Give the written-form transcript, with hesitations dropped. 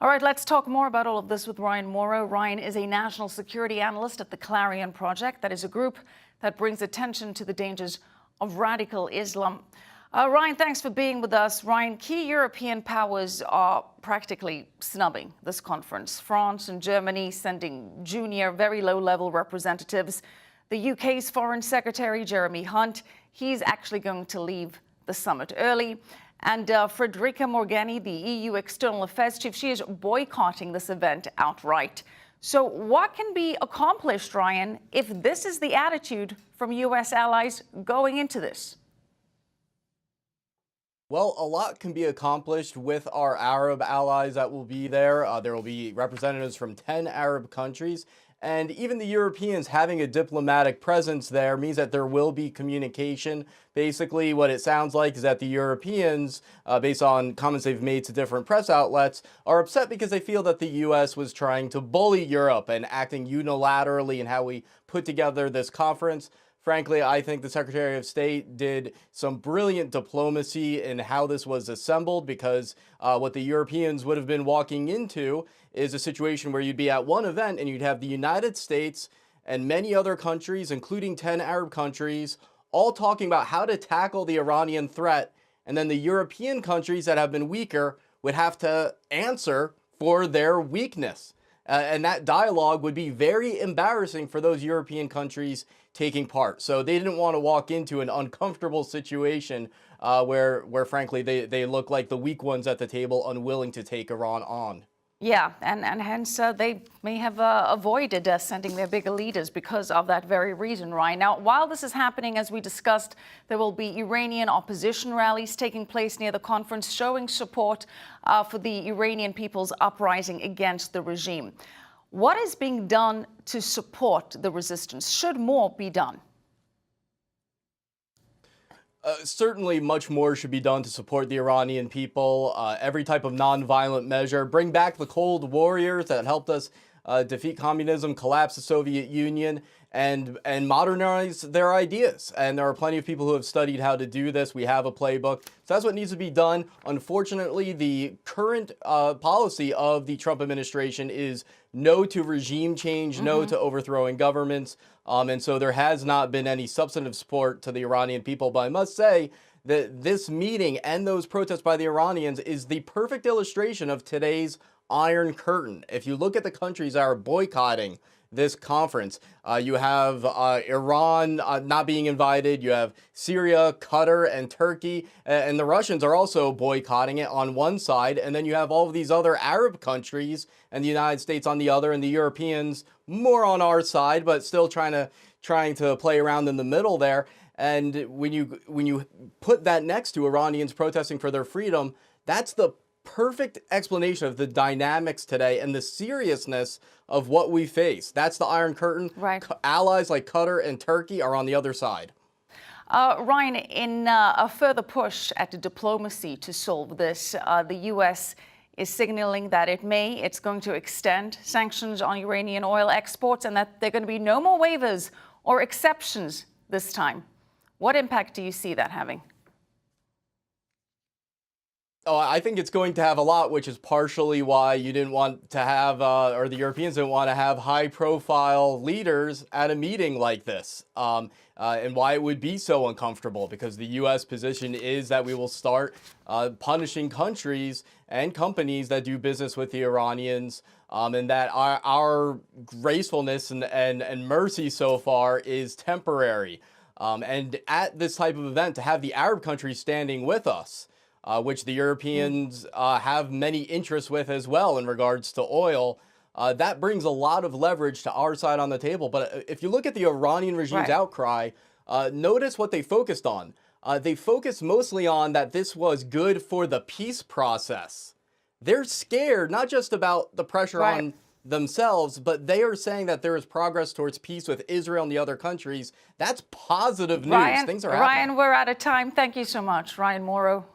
All right, let's talk more about all of this with Ryan Mauro. Ryan is a national security analyst at the Clarion Project. That is a group that brings attention to the dangers of radical Islam. Ryan, thanks for being with us. Ryan, key European powers are practically snubbing this conference. France and Germany sending junior, very low-level representatives. The UK's Foreign Secretary, Jeremy Hunt, he's actually going to leave the summit early. And Federica Morgherini, the EU External Affairs Chief, she is boycotting this event outright. So what can be accomplished, Ryan, if this is the attitude from U.S. allies going into this? Well, a lot can be accomplished with our Arab allies that will be there. There will be representatives from 10 Arab countries. And even the Europeans having a diplomatic presence there means that there will be communication. Basically, what it sounds like is that the Europeans, based on comments they've made to different press outlets, are upset because they feel that the U.S. was trying to bully Europe and acting unilaterally in how we put together this conference. Frankly, I think the Secretary of State did some brilliant diplomacy in how this was assembled, because what the Europeans would have been walking into is a situation where you'd be at one event and you'd have the United States and many other countries, including 10 Arab countries, all talking about how to tackle the Iranian threat. And then the European countries that have been weaker would have to answer for their weakness. And that dialogue would be very embarrassing for those European countries taking part. So they didn't want to walk into an uncomfortable situation where frankly, they look like the weak ones at the table, unwilling to take Iran on. Yeah, and hence they may have avoided sending their bigger leaders because of that very reason, Ryan. Now, while this is happening, as we discussed, there will be Iranian opposition rallies taking place near the conference, showing support for the Iranian people's uprising against the regime. What is being done to support the resistance? Should more be done? Certainly much more should be done to support the Iranian people. Every type of nonviolent measure. Bring back the Cold Warriors that helped us defeat communism, collapse the Soviet Union, and modernize their ideas. And there are plenty of people who have studied how to do this. We have a playbook. So that's what needs to be done. Unfortunately, the current policy of the Trump administration is no to regime change, no to overthrowing governments. And so there has not been any substantive support to the Iranian people. But I must say that this meeting and those protests by the Iranians is the perfect illustration of today's Iron Curtain. If you look at the countries that are boycotting this conference, you have Iran not being invited, you have Syria, Qatar, and Turkey, and the Russians are also boycotting it on one side, and then you have all of these other Arab countries and the United States on the other, and the Europeans more on our side, but still trying to play around in the middle there. And when you put that next to Iranians protesting for their freedom, that's the perfect explanation of the dynamics today and the seriousness of what we face. That's the Iron Curtain. Right. Allies like Qatar and Turkey are on the other side. Ryan, in a further push at diplomacy to solve this, the U.S. is signaling that it's going to extend sanctions on Iranian oil exports and that there are going to be no more waivers or exceptions this time. What impact do you see that having? Oh, I think it's going to have a lot, which is partially why you didn't want to have, or the Europeans didn't want to have high-profile leaders at a meeting like this, and why it would be so uncomfortable, because the U.S. position is that we will start punishing countries and companies that do business with the Iranians, and that our gracefulness and mercy so far is temporary. And at this type of event, to have the Arab countries standing with us, which the Europeans have many interests with as well in regards to oil, that brings a lot of leverage to our side on the table. But if you look at the Iranian regime's outcry, notice what they focused on. They focused mostly on that this was good for the peace process. They're scared, not just about the pressure on themselves, but they are saying that there is progress towards peace with Israel and the other countries. That's positive news. Things are happening. Ryan, we're out of time. Thank you so much, Ryan Mauro.